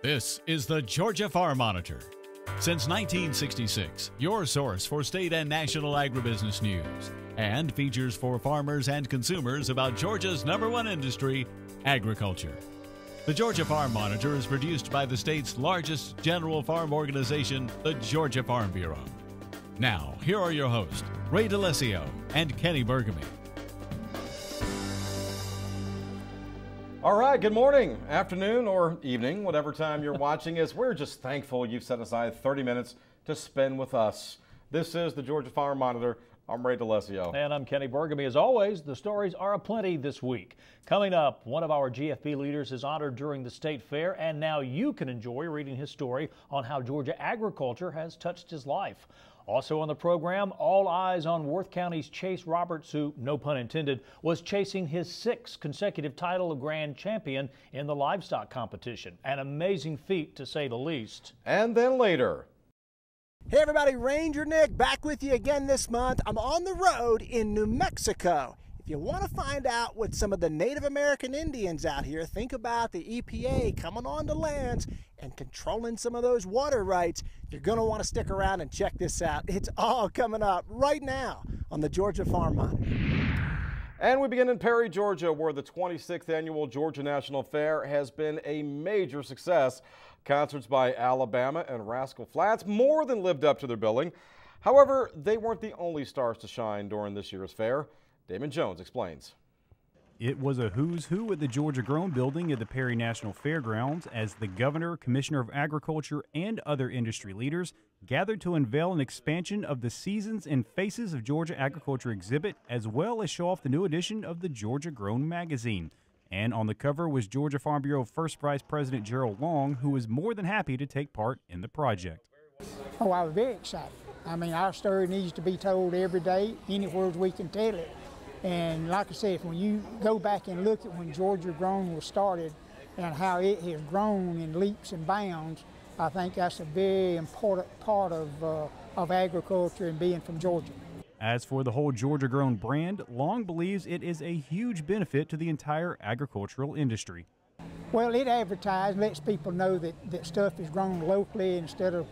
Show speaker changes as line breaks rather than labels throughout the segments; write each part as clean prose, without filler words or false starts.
This is the Georgia Farm Monitor. Since 1966, your source for state and national agribusiness news, and features for farmers and consumers about Georgia's #1 industry, agriculture. The Georgia Farm Monitor is produced by the state's largest general farm organization, the Georgia Farm Bureau. Now, here are your hosts, Ray DeLessio and Kenny Burgamy.
All right, good morning, afternoon, or evening, whatever time you're watching us. We're just thankful you've set aside 30 minutes to spend with us. This is the Georgia Farm Monitor. I'm Ray DeLessio.
And I'm Kenny Burgamy. As always, the stories are aplenty this week. Coming up, one of our GFB leaders is honored during the state fair, and now you can enjoy reading his story on how Georgia agriculture has touched his life. Also on the program, all eyes on Worth County's Chase Roberts, who, no pun intended, was chasing his 6th consecutive title of grand champion in the livestock competition. An amazing feat, to say the least.
And then later.
Hey everybody, Ranger Nick back with you again this month. I'm on the road in New Mexico. If you want to find out what some of the Native American Indians out here think about the EPA coming on the lands and controlling some of those water rights, you're going to want to stick around and check this out. It's all coming up right now on the Georgia Farm Monitor.
And we begin in Perry, Georgia, where the 26th annual Georgia National Fair has been a major success. Concerts by Alabama and Rascal Flatts more than lived up to their billing. However, they weren't the only stars to shine during this year's fair. Damon Jones explains.
It was a who's who at the Georgia Grown building at the Perry National Fairgrounds as the governor, commissioner of agriculture, and other industry leaders gathered to unveil an expansion of the Seasons and Faces of Georgia Agriculture exhibit, as well as show off the new edition of the Georgia Grown magazine. And on the cover was Georgia Farm Bureau First Vice President Gerald Long, who was more than happy to take part in the project.
Oh, I was very excited. I mean, our story needs to be told every day, anywhere we can tell it. And like I said, when you go back and look at when Georgia Grown was started and how it has grown in leaps and bounds, I think that's a very important part of agriculture and being from Georgia.
As for the whole Georgia Grown brand, Long believes it is a huge benefit to the entire agricultural industry.
Well, it advertises, lets people know that stuff is grown locally instead of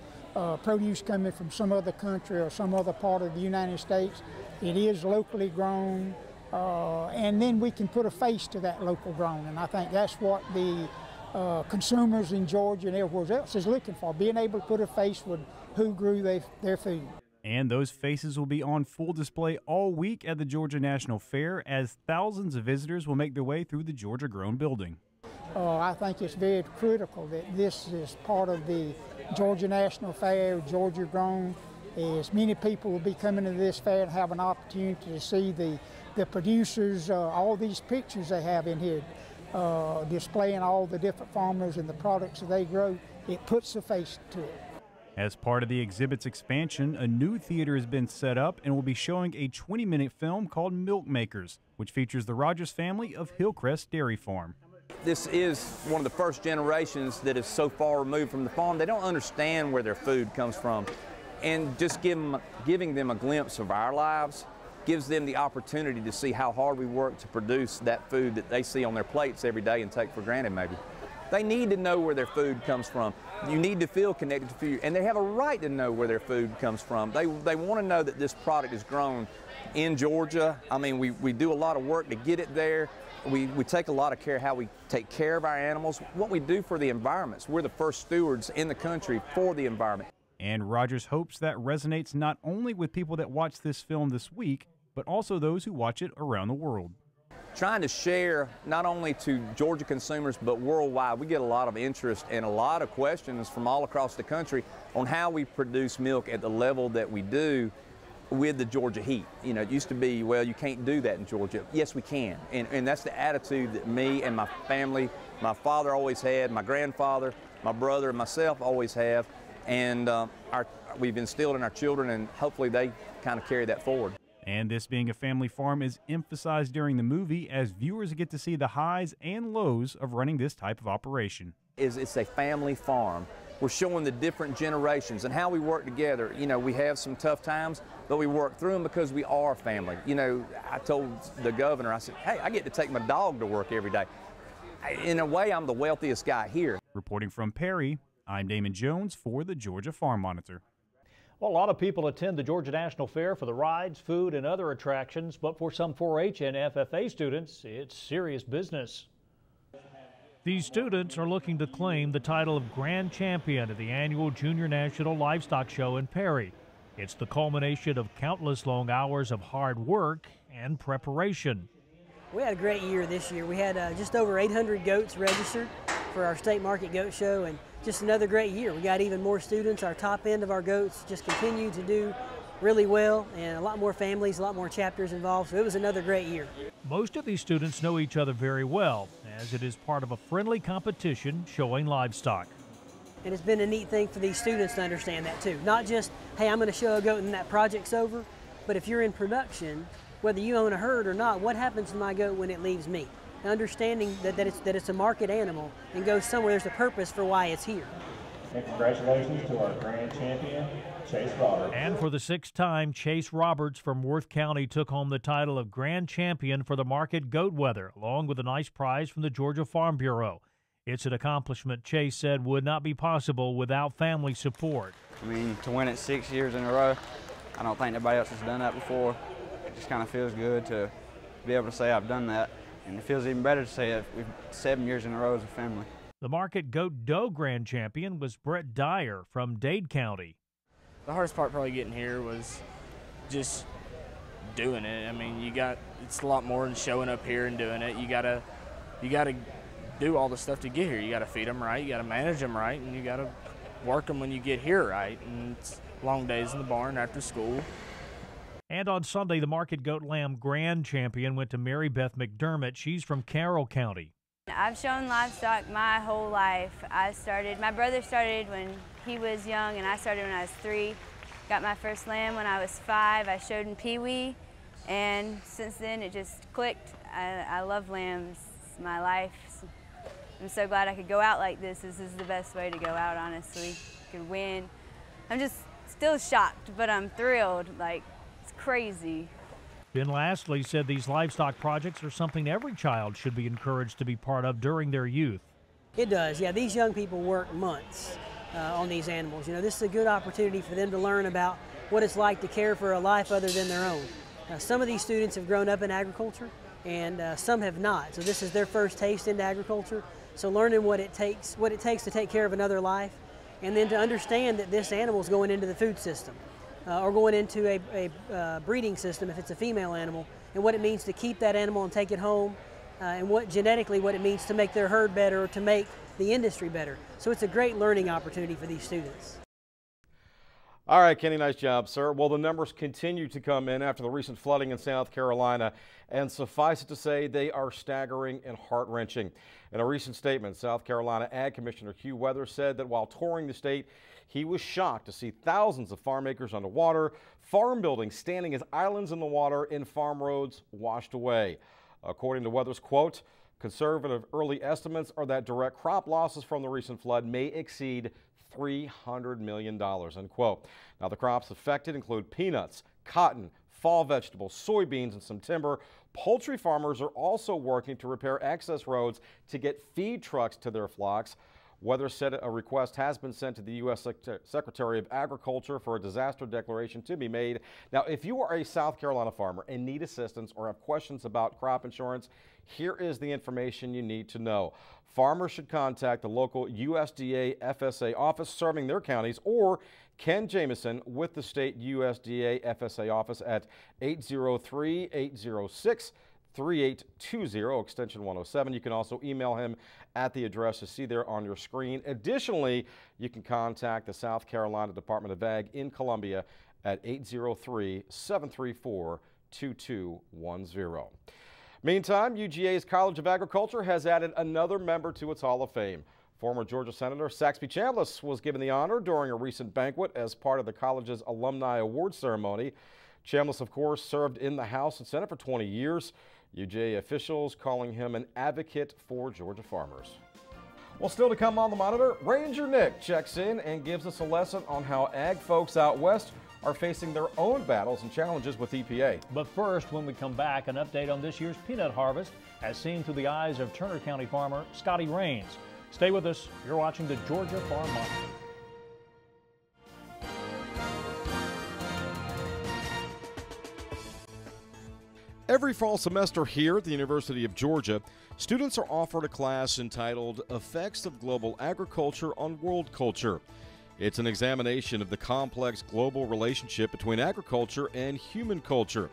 produce coming from some other country or some other part of the United States. It is locally grown, and then we can put a face to that local grown, and I think that's what the consumers in Georgia and everywhere else is looking for, being able to put a face with who grew their food.
And those faces will be on full display all week at the Georgia National Fair as thousands of visitors will make their way through the Georgia Grown building.
I think it's very critical that this is part of the Georgia National Fair, Georgia Grown. As many people will be coming to this fair and have an opportunity to see the producers, all these pictures they have in here, displaying all the different farmers and the products that they grow. It puts a face to it.
As part of the exhibit's expansion, a new theater has been set up and will be showing a 20-minute film called Milk Makers, which features the Rogers family of Hillcrest Dairy Farm.
This is one of the first generations that is so far removed from the farm. They don't understand where their food comes from. And just giving them a glimpse of our lives gives them the opportunity to see how hard we work to produce that food that they see on their plates every day and take for granted maybe. They need to know where their food comes from. You need to feel connected to food, and they have a right to know where their food comes from. They want to know that this product is grown in Georgia. I mean, we do a lot of work to get it there. We take a lot of care how we take care of our animals, what we do for the environments. We're the first stewards in the country for the environment.
And Rogers hopes that resonates not only with people that watch this film this week, but also those who watch it around the world.
Trying to share not only to Georgia consumers but worldwide. We get a lot of interest and a lot of questions from all across the country on how we produce milk at the level that we do with the Georgia heat. You know, it used to be, well, you can't do that in Georgia. Yes, we can. And that's the attitude that me and my family, my father always had, my grandfather, my brother, and myself always have. And we've instilled in our children, and hopefully they kind of carry that forward.
And this being a family farm is emphasized during the movie as viewers get to see the highs and lows of running this type of operation.
It's a family farm. We're showing the different generations and how we work together. You know, we have some tough times, but we work through them because we are family. You know, I told the governor, I said, hey, I get to take my dog to work every day. In a way, I'm the wealthiest guy here.
Reporting from Perry, I'm Damon Jones for the Georgia Farm Monitor.
Well, a lot of people attend the Georgia National Fair for the rides, food, and other attractions, but for some 4-H and FFA students, it's serious business. These students are looking to claim the title of Grand Champion at the annual Junior National Livestock Show in Perry. It's the culmination of countless long hours of hard work and preparation.
We had a great year this year. We had just over 800 goats registered for our state market goat show, and just another great year. We got even more students. Our top end of our goats just continue to do really well, and a lot more families, a lot more chapters involved, so it was another great year.
Most of these students know each other very well, as it is part of a friendly competition showing livestock.
And it's been a neat thing for these students to understand that too. Not just, hey, I'm going to show a goat and that project's over, but if you're in production, whether you own a herd or not, what happens to my goat when it leaves me? Understanding that it's a market animal and goes somewhere, there's a purpose for why it's here.
And congratulations to our grand champion, Chase Roberts.
And for the 6th time, Chase Roberts from Worth County took home the title of Grand Champion for the market goat weather, along with a nice prize from the Georgia Farm Bureau. It's an accomplishment Chase said would not be possible without family support.
I mean, to win it 6 years in a row, I don't think anybody else has done that before. It just kind of feels good to be able to say I've done that. And it feels even better to say it. We've 7 years in a row as a family.
The market goat doe grand champion was Brett Dyer from Dade County.
The hardest part probably getting here was just doing it. I mean, it's a lot more than showing up here and doing it. You gotta do all the stuff to get here. You gotta feed them right, you gotta manage them right, and you gotta work them when you get here right. And it's long days in the barn after school.
And on Sunday, the market goat lamb grand champion went to Mary Beth McDermott. She's from Carroll County.
I've shown livestock my whole life. My brother started when he was young, and I started when I was 3. Got my first lamb when I was 5. I showed in Pee Wee, and since then it just clicked. I love lambs. It's my life. I'm so glad I could go out like this. This is the best way to go out, honestly. Could win. I'm just still shocked, but I'm thrilled. It's crazy.
Ben Lastly said these livestock projects are something every child should be encouraged to be part of during their youth.
It does, yeah. These young people work months on these animals. You know, this is a good opportunity for them to learn about what it's like to care for a life other than their own. Some of these students have grown up in agriculture, and some have not. So this is their first taste into agriculture. So learning what it takes to take care of another life, and then to understand that this animal is going into the food system. Or going into a breeding system if it's a female animal, and what it means to keep that animal and take it home, and genetically what it means to make their herd better or to make the industry better. So it's a great learning opportunity for these students.
All right, Kenny, nice job, sir. Well, the numbers continue to come in after the recent flooding in South Carolina, and suffice it to say, they are staggering and heart-wrenching. In a recent statement, South Carolina Ag Commissioner Hugh Weather said that while touring the state, he was shocked to see thousands of farm acres underwater, farm buildings standing as islands in the water, and farm roads washed away. According to Weather's quote, conservative early estimates are that direct crop losses from the recent flood may exceed $300 million, unquote. Now, the crops affected include peanuts, cotton, fall vegetables, soybeans, and some timber. Poultry farmers are also working to repair access roads to get feed trucks to their flocks. Weather said a request has been sent to the U.S. Secretary of Agriculture for a disaster declaration to be made. Now, if you are a South Carolina farmer and need assistance or have questions about crop insurance, here is the information you need to know. Farmers should contact the local USDA FSA office serving their counties, or Ken Jameson with the state USDA FSA office at 803-806-3820, extension 107. You can also email him at the address you see there on your screen. Additionally, you can contact the South Carolina Department of Ag in Columbia at 803-734-2210. Meantime, UGA's College of Agriculture has added another member to its Hall of Fame. Former Georgia Senator Saxby Chambliss was given the honor during a recent banquet as part of the college's alumni award ceremony. Chambliss, of course, served in the House and Senate for 20 years. UGA officials calling him an advocate for Georgia farmers. Well, still to come on the Monitor, Ranger Nick checks in and gives us a lesson on how ag folks out west are facing their own battles and challenges with EPA.
But first, when we come back, an update on this year's peanut harvest as seen through the eyes of Turner County farmer Scotty Rains. Stay with us. You're watching the Georgia Farm Monitor.
Every fall semester here at the University of Georgia, students are offered a class entitled Effects of Global Agriculture on World Culture. It's an examination of the complex global relationship between agriculture and human culture.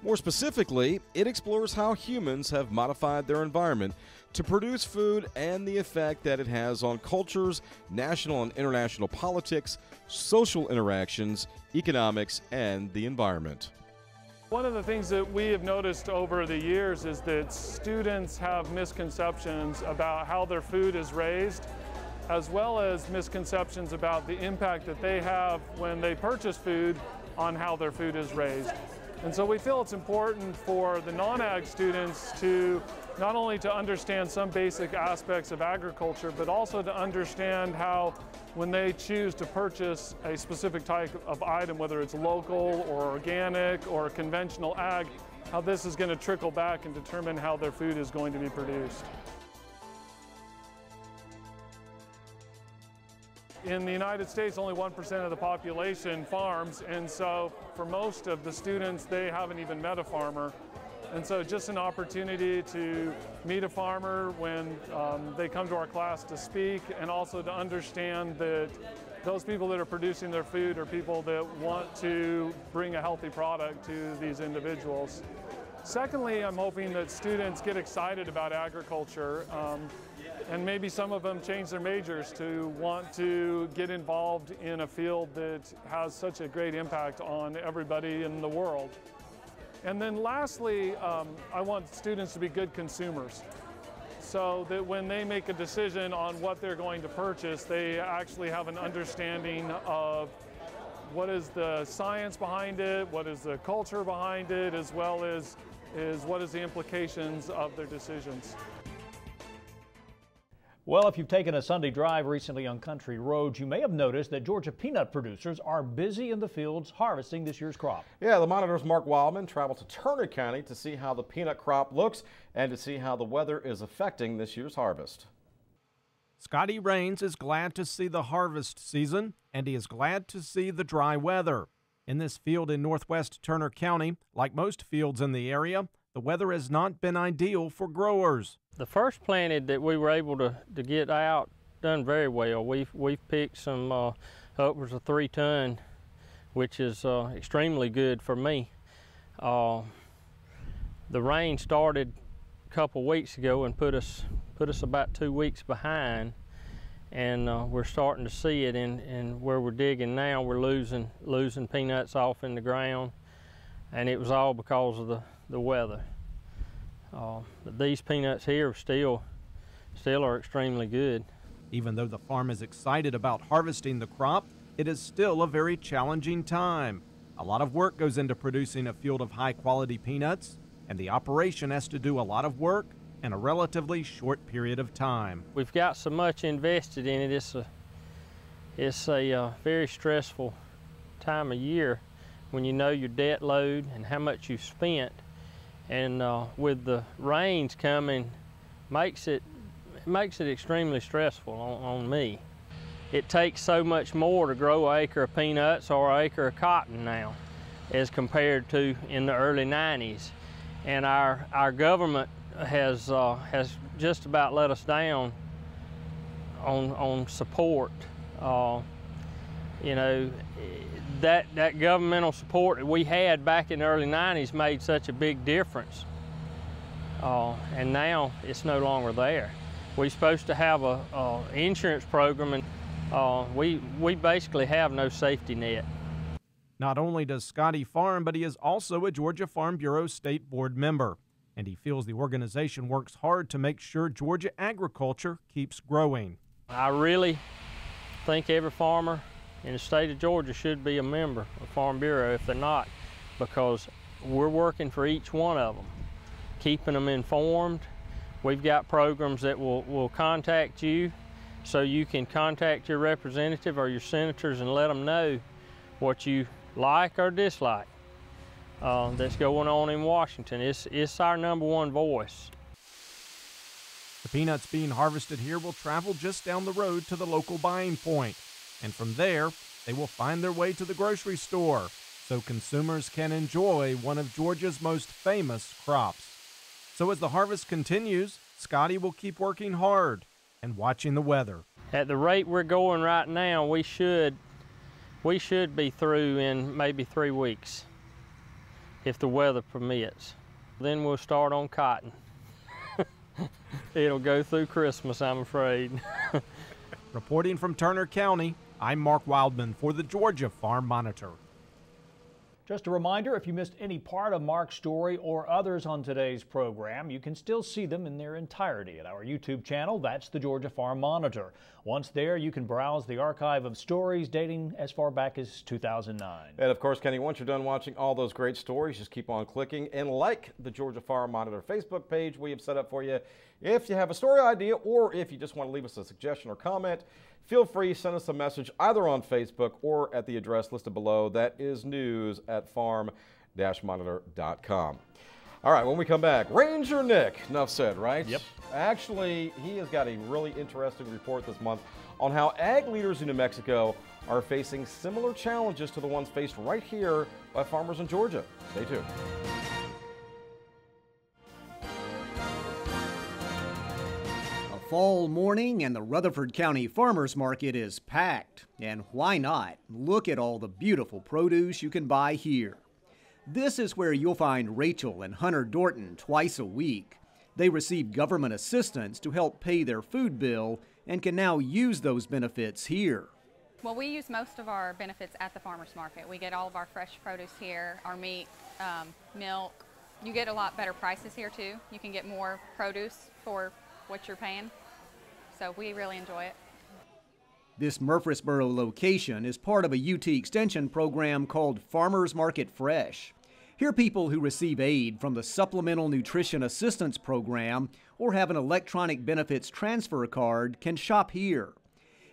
More specifically, it explores how humans have modified their environment to produce food and the effect that it has on cultures, national and international politics, social interactions, economics, and the environment.
One of the things that we have noticed over the years is that students have misconceptions about how their food is raised, as well as misconceptions about the impact that they have when they purchase food on how their food is raised. And so we feel it's important for the non-ag students to not only to understand some basic aspects of agriculture, but also to understand how when they choose to purchase a specific type of item, whether it's local or organic or conventional ag, how this is going to trickle back and determine how their food is going to be produced. In the United States, only 1% of the population farms, and so for most of the students, they haven't even met a farmer. And so just an opportunity to meet a farmer when they come to our class to speak, and also to understand that those people that are producing their food are people that want to bring a healthy product to these individuals. Secondly, I'm hoping that students get excited about agriculture, and maybe some of them change their majors to want to get involved in a field that has such a great impact on everybody in the world. And then lastly, I want students to be good consumers, so that when they make a decision on what they're going to purchase, they actually have an understanding of what is the science behind it, what is the culture behind it, as well as what is the implications of their decisions.
Well, if you've taken a Sunday drive recently on country roads, you may have noticed that Georgia peanut producers are busy in the fields harvesting this year's crop.
Yeah, the Monitor's Mark Wildman traveled to Turner County to see how the peanut crop looks and to see how the weather is affecting this year's harvest.
Scotty Rains is glad to see the harvest season, and he is glad to see the dry weather. In this field in northwest Turner County, like most fields in the area, the weather has not been ideal for growers.
The first planted that we were able to get out done very well. We've picked some upwards of 3 ton, which is extremely good for me. The rain started a couple weeks ago and put us about 2 weeks behind, and we're starting to see it in where we're digging now. We're losing peanuts off in the ground, and it was all because of the weather. But these peanuts here still are extremely good.
Even though the farm is excited about harvesting the crop, it is still a very challenging time. A lot of work goes into producing a field of high-quality peanuts, and the operation has to do a lot of work in a relatively short period of time.
We've got so much invested in it. It's a very stressful time of year when you know your debt load and how much you've spent. And with the rains coming, makes it extremely stressful on me. It takes so much more to grow an acre of peanuts or an acre of cotton now as compared to in the early 90s. And our government has just about let us down on support. You know, that governmental support that we had back in the early 90s made such a big difference. And now it's no longer there. We're supposed to have a insurance program, and we basically have no safety net.
Not only does Scotty farm, but he is also a Georgia Farm Bureau State Board member, and he feels the organization works hard to make sure Georgia agriculture keeps growing.
I really think every farmer in the state of Georgia should be a member of Farm Bureau if they're not, because we're working for each one of them, keeping them informed. We've got programs that will contact you, so you can contact your representative or your senators and let them know what you like or dislike that's going on in Washington. It's our #1 voice.
The peanuts being harvested here will travel just down the road to the local buying point, and from there, they will find their way to the grocery store, so consumers can enjoy one of Georgia's most famous crops. So as the harvest continues, Scotty will keep working hard and watching the weather.
At the rate we're going right now, we should be through in maybe 3 weeks, if the weather permits. Then we'll start on cotton. It'll go through Christmas, I'm afraid.
Reporting from Turner County, I'm Mark Wildman for the Georgia Farm Monitor.
Just a reminder, if you missed any part of Mark's story or others on today's program, you can still see them in their entirety at our YouTube channel. That's the Georgia Farm Monitor. Once there, you can browse the archive of stories dating as far back as 2009.
And of course, Kenny, once you're done watching all those great stories, just keep on clicking and like the Georgia Farm Monitor Facebook page we have set up for you. If you have a story idea or if you just want to leave us a suggestion or comment, feel free to send us a message either on Facebook or at the address listed below. That is news@farm-monitor.com. All right, when we come back, Ranger Nick, enough said, right?
Yep.
Actually, he has got a really interesting report this month on how ag leaders in New Mexico are facing similar challenges to the ones faced right here by farmers in Georgia. Stay tuned.
Fall morning and the Rutherford County Farmers Market is packed. And why not? Look at all the beautiful produce you can buy here. This is where you'll find Rachel and Hunter Dorton twice a week. They receive government assistance to help pay their food bill and can now use those benefits here.
Well, we use most of our benefits at the farmers market. We get all of our fresh produce here, our meat, milk. You get a lot better prices here too. You can get more produce for what you're paying. So we really enjoy it.
This Murfreesboro location is part of a UT Extension program called Farmers Market Fresh. Here people who receive aid from the Supplemental Nutrition Assistance Program or have an electronic benefits transfer card can shop here.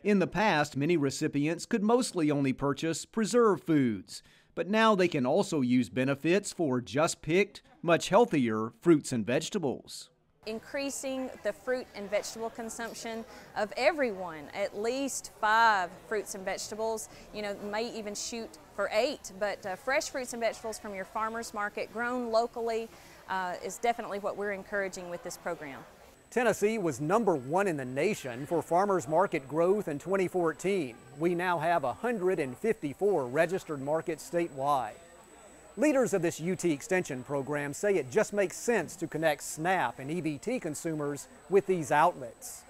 In the past, many recipients could mostly only purchase preserved foods, but now they can also use benefits for just picked, much healthier fruits and vegetables.
Increasing the fruit and vegetable consumption of everyone, at least 5 fruits and vegetables, may even shoot for 8, but fresh fruits and vegetables from your farmer's market grown locally is definitely what we're encouraging with this program.
Tennessee was #1 in the nation for farmers market growth in 2014. We now have 154 registered markets statewide. Leaders of this UT Extension program say it just makes sense to connect SNAP and EBT consumers with these outlets.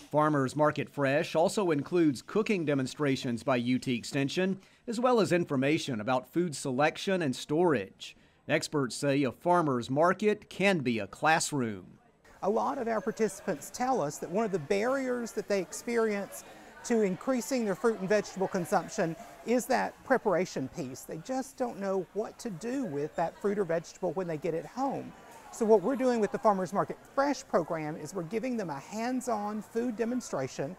Farmers Market Fresh also includes cooking demonstrations by UT Extension, as well as information about food selection and storage. Experts say a farmer's market can be a classroom.
A lot of our participants tell us that one of the barriers that they experience to increasing their fruit and vegetable consumption is that preparation piece. They just don't know what to do with that fruit or vegetable when they get it home. So what we're doing with the Farmers Market Fresh program is we're giving them a hands-on food demonstration.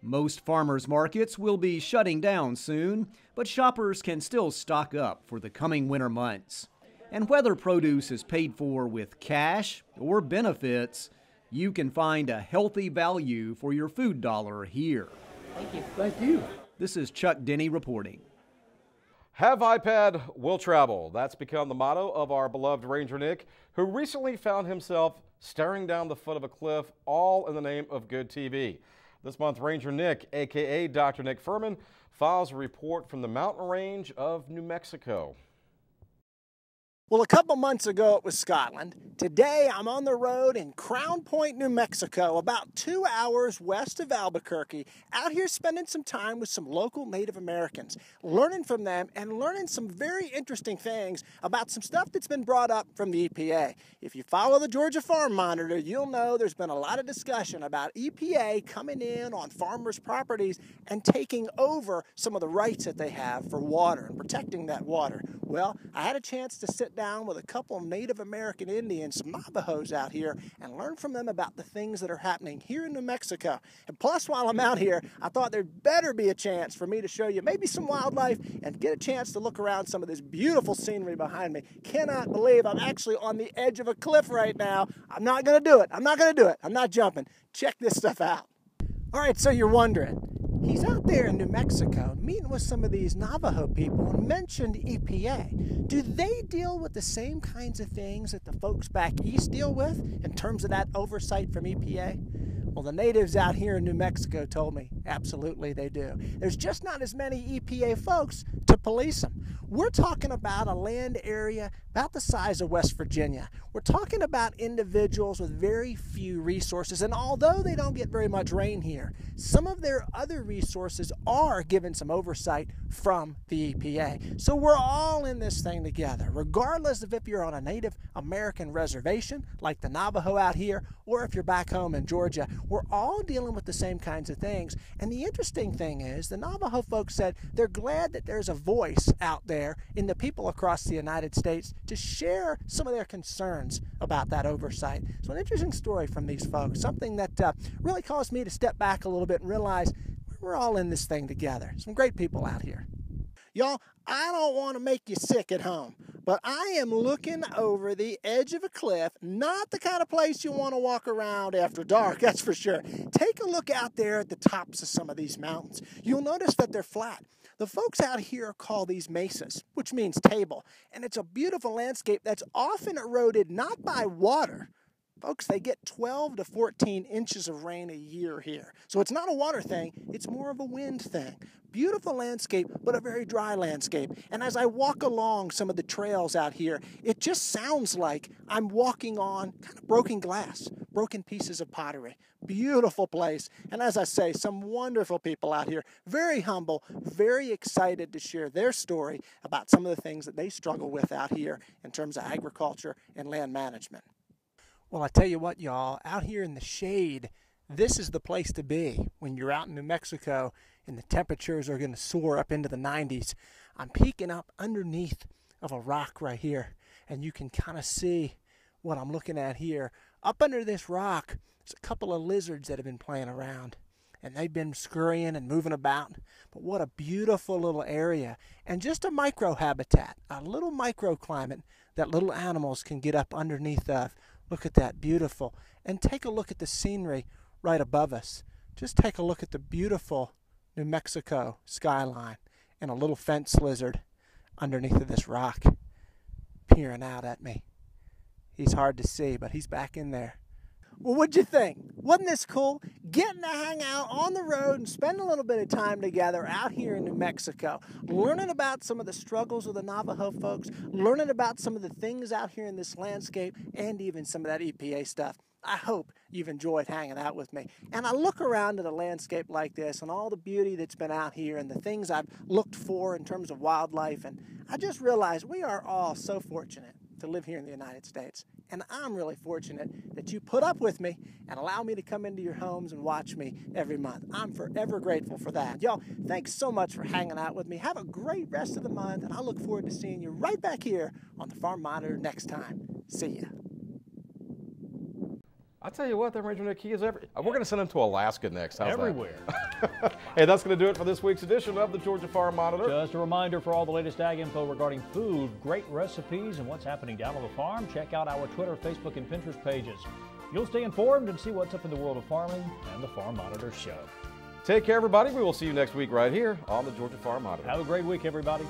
Most farmers markets will be shutting down soon, but shoppers can still stock up for the coming winter months. And whether produce is paid for with cash or benefits, you can find a healthy value for your food dollar here.
Thank you. Thank you.
This is Chuck Denny reporting.
Have iPad, will travel. That's become the motto of our beloved Ranger Nick, who recently found himself staring down the foot of a cliff, all in the name of good TV. This month, Ranger Nick, a.k.a. Dr. Nick Furman, files a report from the mountain range of New Mexico.
Well, a couple months ago it was Scotland. Today I'm on the road in Crown Point, New Mexico, about 2 hours west of Albuquerque, out here spending some time with some local Native Americans, learning from them and learning some very interesting things about some stuff that's been brought up from the EPA. If you follow the Georgia Farm Monitor, you'll know there's been a lot of discussion about EPA coming in on farmers' properties and taking over some of the rights that they have for water and protecting that water. Well, I had a chance to sit down with a couple of Native American Indians, some Navajos out here, and learn from them about the things that are happening here in New Mexico. And plus, while I'm out here, I thought there'd better be a chance for me to show you maybe some wildlife and get a chance to look around some of this beautiful scenery behind me. Cannot believe I'm actually on the edge of a cliff right now. I'm not going to do it. I'm not going to do it. I'm not jumping. Check this stuff out. All right, so you're wondering, he's out there in New Mexico meeting with some of these Navajo people and mentioned EPA. Do they deal with the same kinds of things that the folks back east deal with in terms of that oversight from EPA? Well, the natives out here in New Mexico told me absolutely they do. There's just not as many EPA folks to police them. We're talking about a land area about the size of West Virginia. We're talking about individuals with very few resources, and although they don't get very much rain here, some of their other resources are given some oversight from the EPA. So we're all in this thing together, regardless of if you're on a Native American reservation like the Navajo out here, or if you're back home in Georgia. We're all dealing with the same kinds of things. And the interesting thing is, the Navajo folks said they're glad that there's a voice out there in the people across the United States to share some of their concerns about that oversight. So an interesting story from these folks, something that really caused me to step back a little bit and realize we're all in this thing together. Some great people out here. Y'all, I don't want to make you sick at home, but I am looking over the edge of a cliff, not the kind of place you want to walk around after dark, that's for sure. Take a look out there at the tops of some of these mountains. You'll notice that they're flat. The folks out here call these mesas, which means table, and it's a beautiful landscape that's often eroded not by water. Folks, they get 12 to 14 inches of rain a year here. So it's not a water thing, it's more of a wind thing. Beautiful landscape, but a very dry landscape. And as I walk along some of the trails out here, it just sounds like I'm walking on kind of broken glass, broken pieces of pottery. Beautiful place. And as I say, some wonderful people out here, very humble, very excited to share their story about some of the things that they struggle with out here in terms of agriculture and land management. Well, I tell you what, y'all, out here in the shade, this is the place to be when you're out in New Mexico and the temperatures are going to soar up into the 90s. I'm peeking up underneath of a rock right here, and you can kind of see what I'm looking at here. Up under this rock, there's a couple of lizards that have been playing around, and they've been scurrying and moving about. But what a beautiful little area, and just a microhabitat, a little microclimate that little animals can get up underneath of. Look at that, beautiful. And take a look at the scenery right above us. Just take a look at the beautiful New Mexico skyline and a little fence lizard underneath of this rock peering out at me. He's hard to see, but he's back in there. Well, what'd you think? Wasn't this cool? Getting to hang out on the road and spend a little bit of time together out here in New Mexico, learning about some of the struggles of the Navajo folks, learning about some of the things out here in this landscape, and even some of that EPA stuff. I hope you've enjoyed hanging out with me. And I look around at a landscape like this and all the beauty that's been out here and the things I've looked for in terms of wildlife, and I just realize we are all so fortunate to live here in the United States. And I'm really fortunate that you put up with me and allow me to come into your homes and watch me every month. I'm forever grateful for that. Y'all, thanks so much for hanging out with me. Have a great rest of the month, and I look forward to seeing you right back here on the Farm Monitor next time. See ya.
I'll tell you what, that Ranger Nick, he is we're going to send him to Alaska next. How's
everywhere.
That? Hey, that's going to do it for this week's edition of the Georgia Farm Monitor.
Just a reminder for all the latest ag info regarding food, great recipes, and what's happening down on the farm. Check out our Twitter, Facebook, and Pinterest pages. You'll stay informed and see what's up in the world of farming and the Farm Monitor Show.
Take care, everybody. We will see you next week right here on the Georgia Farm Monitor.
Have a great week, everybody.